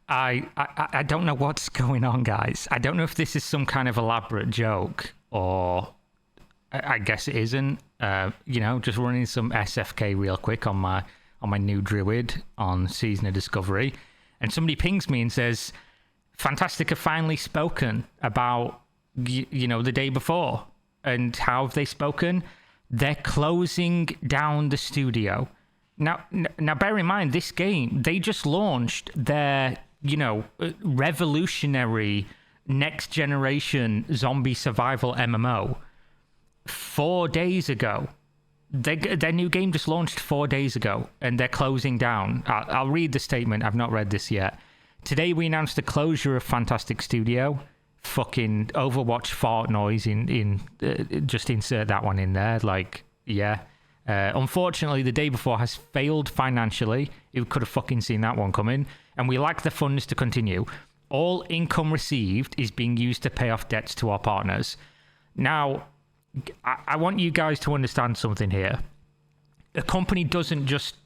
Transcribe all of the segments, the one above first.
I don't know what's going on, guys. I don't know if this is some kind of elaborate joke or I guess it isn't. Just running some SFK real quick on my new druid on Season of Discovery, and somebody pings me and says, Fntastic have finally spoken about the day before. And how have they spoken? They're closing down the studio. Now bear in mind, this game, they just launched their, revolutionary next generation zombie survival MMO 4 days ago. Their new game just launched 4 days ago, and they're closing down. I'll read the statement. I've not read this yet. Today we announced the closure of Fntastic Studio. Fucking Overwatch fart noise in just insert that one in there. Unfortunately, the day before has failed financially. You could have fucking seen that one coming. And we lack the funds to continue. All income received is being used to pay off debts to our partners. Now, I want you guys to understand something here. A company doesn't just,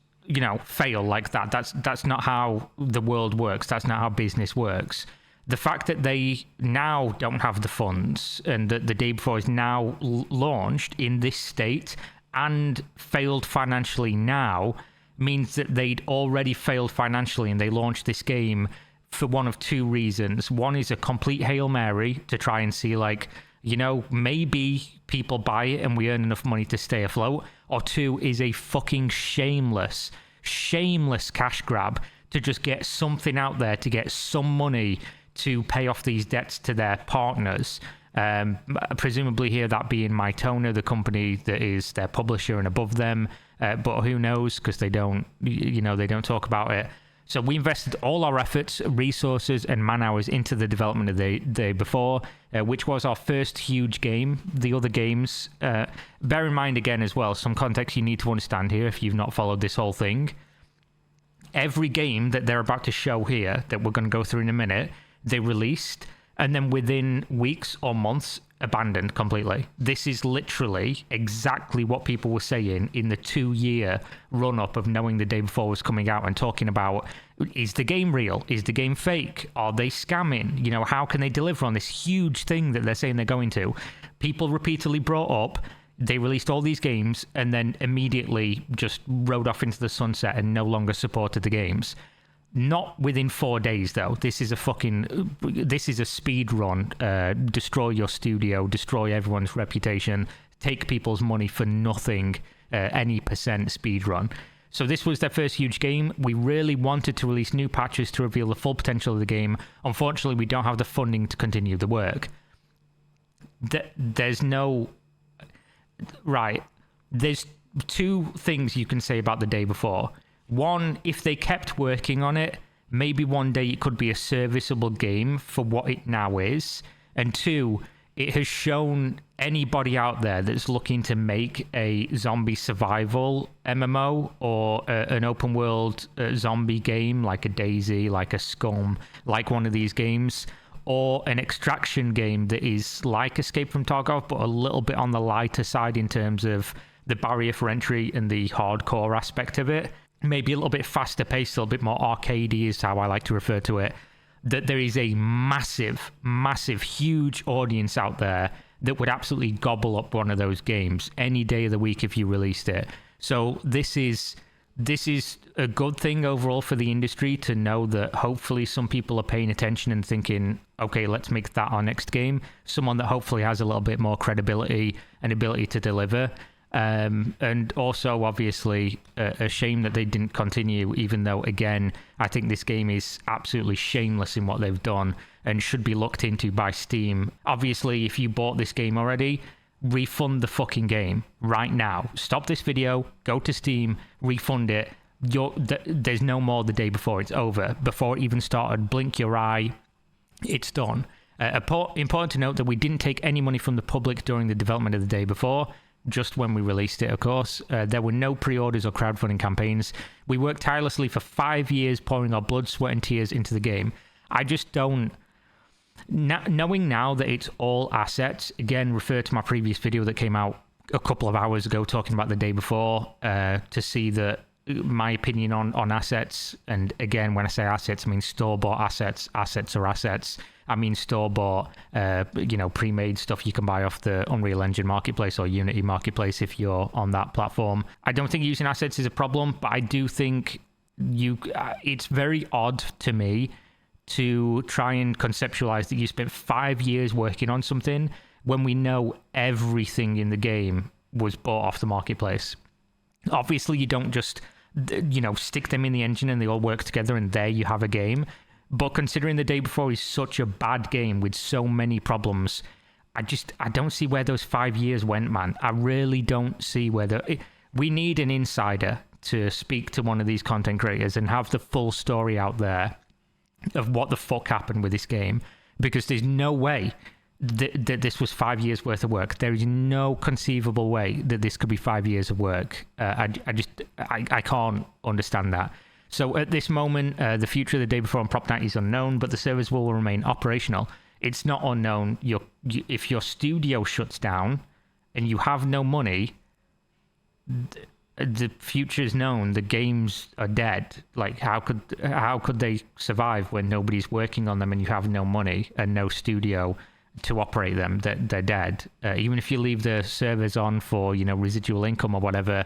fail like that. That's not how the world works. That's not how business works. The fact that they now don't have the funds and that the day before is now launched in this state and failed financially now means that they'd already failed financially, and they launched this game for one of two reasons. One is a complete Hail Mary to try and see, maybe people buy it and we earn enough money to stay afloat. Or two is a fucking shameless cash grab to just get something out there to get some money to pay off these debts to their partners. Presumably here that being Mytona, the company that is their publisher and above them. But who knows, because they don't talk about it. So we invested all our efforts, resources, and man hours into the development of the day before, which was our first huge game. The other games, bear in mind again as well, some context you need to understand here if you've not followed this whole thing. Every game that they're about to show here, that we're going to go through in a minute, they released, and then within weeks or months, abandoned completely. This is literally exactly what people were saying in the 2-year run-up of knowing the day before was coming out and talking about, is the game real? Is the game fake? Are they scamming? How can they deliver on this huge thing that they're saying they're going to? People repeatedly brought up, they released all these games and then immediately just rode off into the sunset and no longer supported the games. Not within 4 days, though. This is a speed run. Destroy your studio, destroy everyone's reputation, take people's money for nothing, any percent speed run. So this was their first huge game. We really wanted to release new patches to reveal the full potential of the game. Unfortunately, we don't have the funding to continue the work. There's two things you can say about the day before. One, if they kept working on it, maybe one day it could be a serviceable game for what it now is. And two, it has shown anybody out there that's looking to make a zombie survival MMO or an open world zombie game like a DayZ, like a Scum, like one of these games, or an extraction game that is like Escape from Tarkov, but a little bit on the lighter side in terms of the barrier for entry and the hardcore aspect of it. Maybe a little bit faster paced, a little bit more arcadey is how I like to refer to it. That there is a massive, huge audience out there that would absolutely gobble up one of those games any day of the week if you released it. So this is a good thing overall for the industry to know that hopefully some people are paying attention and thinking, okay, let's make that our next game. Someone that hopefully has a little bit more credibility and ability to deliver. And also, obviously, a shame that they didn't continue, even though, again, I think this game is absolutely shameless in what they've done and should be looked into by Steam. Obviously, if you bought this game already, refund the fucking game right now. Stop this video, go to Steam, refund it. There's no more the day before. It's over. Before it even started, blink your eye, it's done. Important to note that we didn't take any money from the public during the development of the day before. Just when we released it, of course. There were no pre-orders or crowdfunding campaigns. We worked tirelessly for 5 years, pouring our blood, sweat, and tears into the game. I just don't... Knowing now that it's all assets, again, refer to my previous video that came out a couple of hours ago talking about the day before, to see that my opinion on assets, and again, when I say assets, I mean store-bought assets. Assets are assets. I mean store-bought, pre-made stuff you can buy off the Unreal Engine Marketplace or Unity Marketplace if you're on that platform. I don't think using assets is a problem, but I do think it's very odd to me to try and conceptualize that you spent 5 years working on something when we know everything in the game was bought off the marketplace. Obviously, you don't just, stick them in the engine and they all work together and there you have a game. But considering the Day Before is such a bad game with so many problems, I don't see where those 5 years went, man. I really don't see where we need an insider to speak to one of these content creators and have the full story out there of what the fuck happened with this game, because there's no way that this was 5 years worth of work. There is no conceivable way that this could be 5 years of work. I can't understand that. So at this moment, the future of the Day Before on Prop Night is unknown, but the servers will remain operational. It's not unknown. If your studio shuts down and you have no money, the future is known. The games are dead. Like, how could they survive when nobody's working on them and you have no money and no studio to operate them? They're dead. Even if you leave the servers on for residual income or whatever,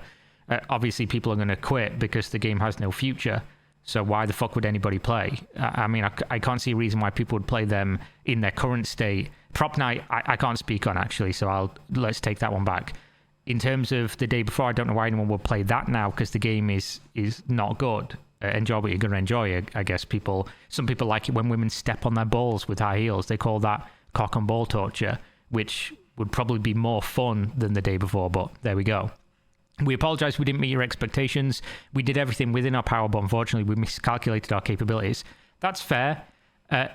obviously people are going to quit because the game has no future. So why the fuck would anybody play? I can't see a reason why people would play them in their current state. Prop Night, I can't speak on actually, so let's take that one back. In terms of the Day Before, I don't know why anyone would play that now, because the game is not good. Enjoy what you're going to enjoy. I guess some people like it when women step on their balls with high heels. They call that cock and ball torture, which would probably be more fun than the Day Before, but there we go. We apologize we didn't meet your expectations. We did everything within our power, but unfortunately we miscalculated our capabilities. That's fair.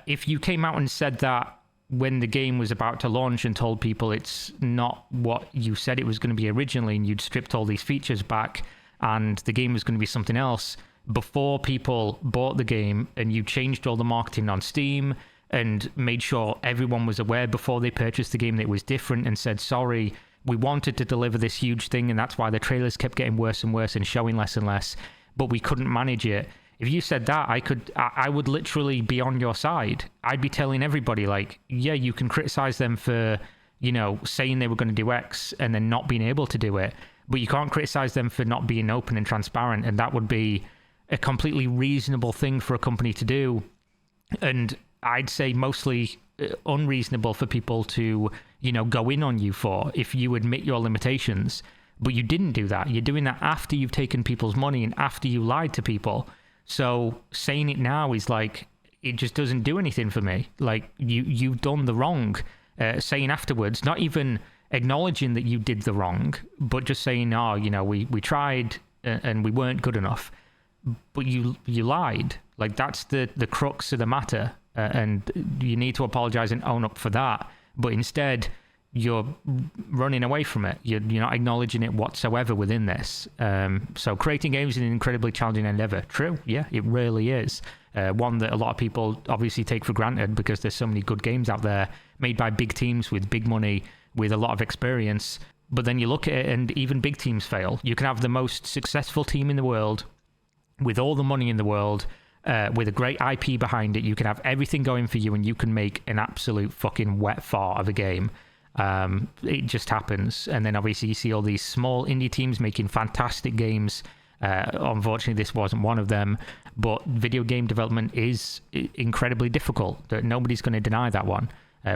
If you came out and said that when the game was about to launch and told people it's not what you said it was going to be originally, and you'd stripped all these features back and the game was going to be something else before people bought the game, and you changed all the marketing on Steam and made sure everyone was aware before they purchased the game that it was different, and said, sorry, we wanted to deliver this huge thing and that's why the trailers kept getting worse and worse and showing less and less, but we couldn't manage it. If you said that, I would literally be on your side. I'd be telling everybody, like, yeah, you can criticize them for, saying they were going to do X and then not being able to do it, but you can't criticize them for not being open and transparent, and that would be a completely reasonable thing for a company to do. And I'd say mostly unreasonable for people to, go in on you for, if you admit your limitations. But you didn't do that. You're doing that after you've taken people's money and after you lied to people. So saying it now is like, it just doesn't do anything for me. Like, you've done the wrong. Saying afterwards, not even acknowledging that you did the wrong, but just saying, we tried and we weren't good enough. But you lied. Like, that's the crux of the matter. And you need to apologize and own up for that. But instead, you're running away from it. You're not acknowledging it whatsoever within this. So creating games is an incredibly challenging endeavor. True, yeah, it really is. One that a lot of people obviously take for granted because there's so many good games out there made by big teams with big money, with a lot of experience. But then you look at it and even big teams fail. You can have the most successful team in the world with all the money in the world, with a great IP behind it. You can have everything going for you and you can make an absolute fucking wet fart of a game. It just happens. And then obviously you see all these small indie teams making fantastic games. Unfortunately, this wasn't one of them, but video game development is incredibly difficult. Nobody's going to deny that one.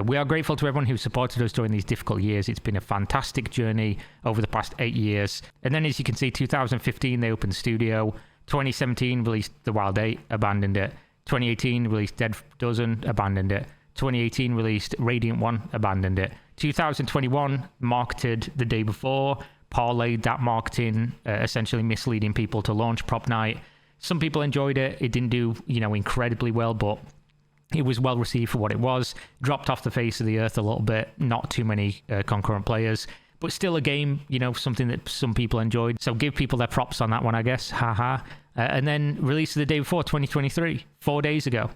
We are grateful to everyone who supported us during these difficult years. It's been a fantastic journey over the past 8 years. And then, as you can see, 2015, they opened the studio. 2017, released The Wild 8, abandoned it. 2018, released Dead Dozen, abandoned it. 2018, released Radiant 1, abandoned it. 2021, marketed The Day Before, parlayed that marketing, essentially misleading people to launch Prop Night. Some people enjoyed it. It didn't do, incredibly well, but it was well received for what it was. Dropped off the face of the earth a little bit. Not too many concurrent players, but still a game, something that some people enjoyed. So give people their props on that one, I guess. Haha. And then released The Day Before, 2023, 4 days ago.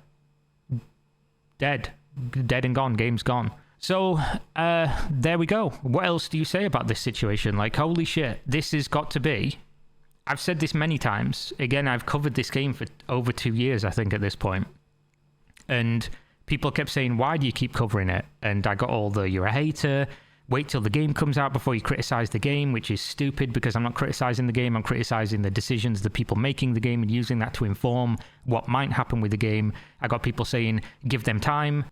Dead and gone. Game's gone. So there we go. What else do you say about this situation? Like, holy shit, this has got to be I've said this many times. Again, I've covered this game for over 2 years, I think, at this point. And people kept saying, why do you keep covering it? And I got all the, you're a hater, wait till the game comes out before you criticize the game, which is stupid because I'm not criticizing the game, I'm criticizing the decisions of the people making the game and using that to inform what might happen with the game. I got people saying, give them time.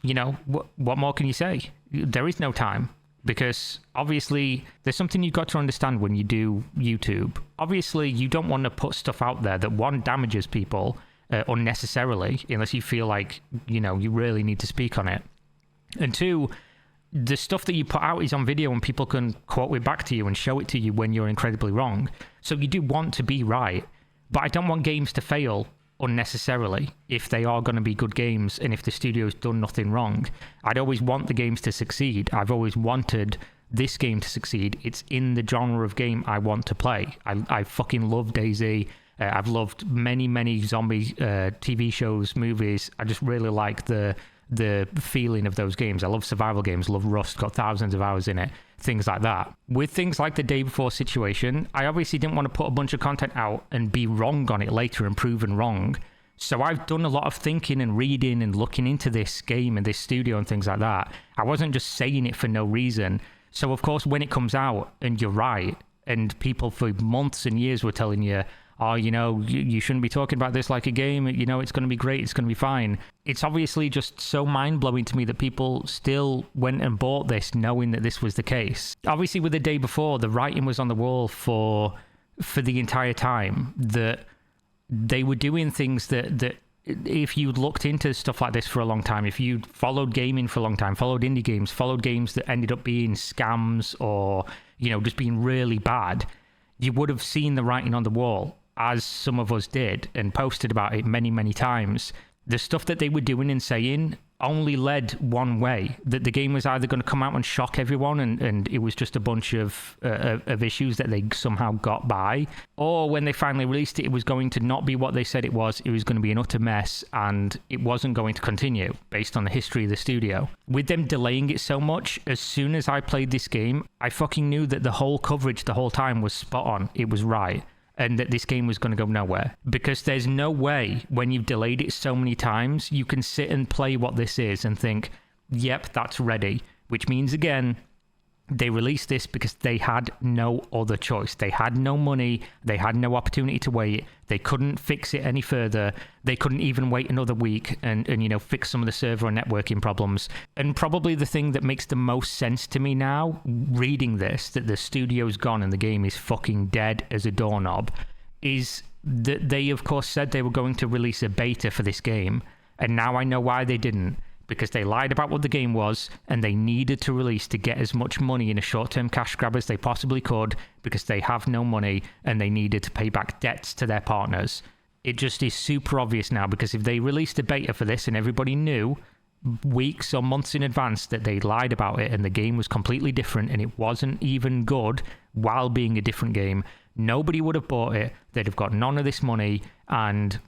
You know, what more can you say? There is no time. Because obviously there's something you've got to understand when you do YouTube. Obviously you don't want to put stuff out there that, one, damages people unnecessarily, unless you feel like, you know, you really need to speak on it. And two, the stuff that you put out is on video and people can quote it back to you and show it to you when you're incredibly wrong. So you do want to be right, but I don't want games to fail unnecessarily if they are going to be good games and if the studio's done nothing wrong. I'd always want the games to succeed. I've always wanted this game to succeed. It's in the genre of game I want to play. I fucking love DayZ. I've loved many zombie TV shows, movies. I just really like the feeling of those games. I love survival games, love Rust, got thousands of hours in it, things like that. With things like the day before situation, I obviously didn't want to put a bunch of content out and be wrong on it later and proven wrong. So I've done a lot of thinking and reading and looking into this game and this studio and things like that. I wasn't just saying it for no reason. So of course, when it comes out and you're right, and people for months and years were telling you, oh, you know, you shouldn't be talking about this like a game, you know, it's going to be great, it's going to be fine. It's obviously just so mind-blowing to me that people still went and bought this knowing that this was the case. Obviously, with the day before, the writing was on the wall for the entire time, that they were doing things that if you'd looked into stuff like this for a long time, if you followed gaming for a long time, followed indie games, followed games that ended up being scams or, you know, just being really bad, you would have seen the writing on the wall, as some of us did, and posted about it many times. The stuff that they were doing and saying only led one way, that the game was either going to come out and shock everyone and it was just a bunch of issues that they somehow got by, or when they finally released it, it was going to not be what they said it was going to be an utter mess and it wasn't going to continue based on the history of the studio. With them delaying it so much, as soon as I played this game, I fucking knew that the whole coverage the whole time was spot on, it was right, and that this game was going to go nowhere. Because there's no way, when you've delayed it so many times, you can sit and play what this is and think, yep, that's ready. Which means, again, they released this because they had no other choice. They had no money. They had no opportunity to wait. They couldn't fix it any further. They couldn't even wait another week and you know, fix some of the server and networking problems. And probably the thing that makes the most sense to me now, reading this, that the studio's gone and the game is fucking dead as a doorknob, is that they, of course, said they were going to release a beta for this game. And now I know why they didn't. Because they lied about what the game was and they needed to release to get as much money in a short-term cash grab as they possibly could, because they have no money and they needed to pay back debts to their partners. It just is super obvious now, because if they released a beta for this and everybody knew weeks or months in advance that they lied about it and the game was completely different and it wasn't even good while being a different game, nobody would have bought it. They'd have got none of this money and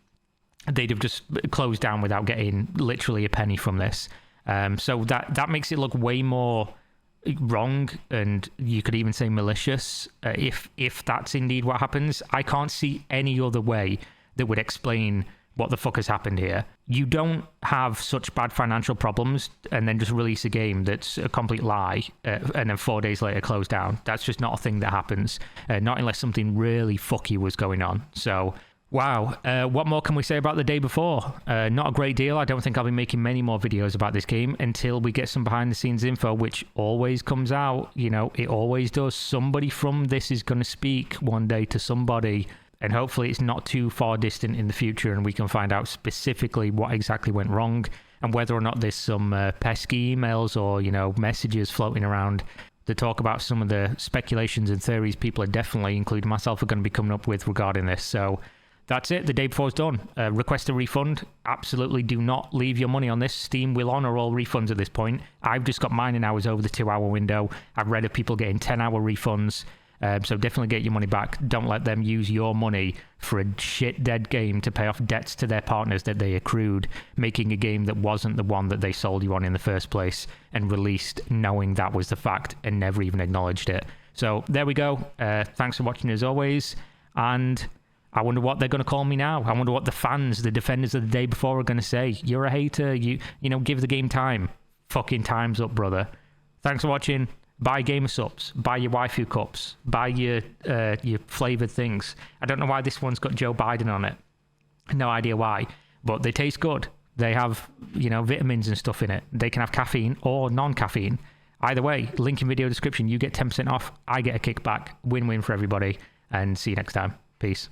they'd have just closed down without getting literally a penny from this. So that makes it look way more wrong, and you could even say malicious, if that's indeed what happens. I can't see any other way that would explain what the fuck has happened here. You don't have such bad financial problems and then just release a game that's a complete lie and then 4 days later close down. That's just not a thing that happens, not unless something really fucky was going on. So wow, what more can we say about the day before? Not a great deal. I don't think I'll be making many more videos about this game until we get some behind the scenes info, which always comes out. You know, it always does. Somebody from this is going to speak one day to somebody, and hopefully it's not too far distant in the future and we can find out specifically what exactly went wrong and whether or not there's some pesky emails or, you know, messages floating around that talk about some of the speculations and theories people are definitely, including myself, are going to be coming up with regarding this. So that's it. The day before's done. Request a refund. Absolutely do not leave your money on this. Steam will honor all refunds at this point. I've just got mine and hours over the 2-hour window. I've read of people getting 10-hour refunds. So definitely get your money back. Don't let them use your money for a shit dead game to pay off debts to their partners that they accrued, making a game that wasn't the one that they sold you on in the first place and released knowing that was the fact and never even acknowledged it. So there we go. Thanks for watching as always. And I wonder what they're going to call me now. I wonder what the fans, the defenders of the day before, are going to say. You're a hater. You know, give the game time. Fucking time's up, brother. Thanks for watching. Buy gamer subs. Buy your waifu cups. Buy your flavoured things. I don't know why this one's got Joe Biden on it. No idea why. But they taste good. They have, you know, vitamins and stuff in it. They can have caffeine or non-caffeine. Either way, link in video description. You get 10% off. I get a kickback. Win-win for everybody. And see you next time. Peace.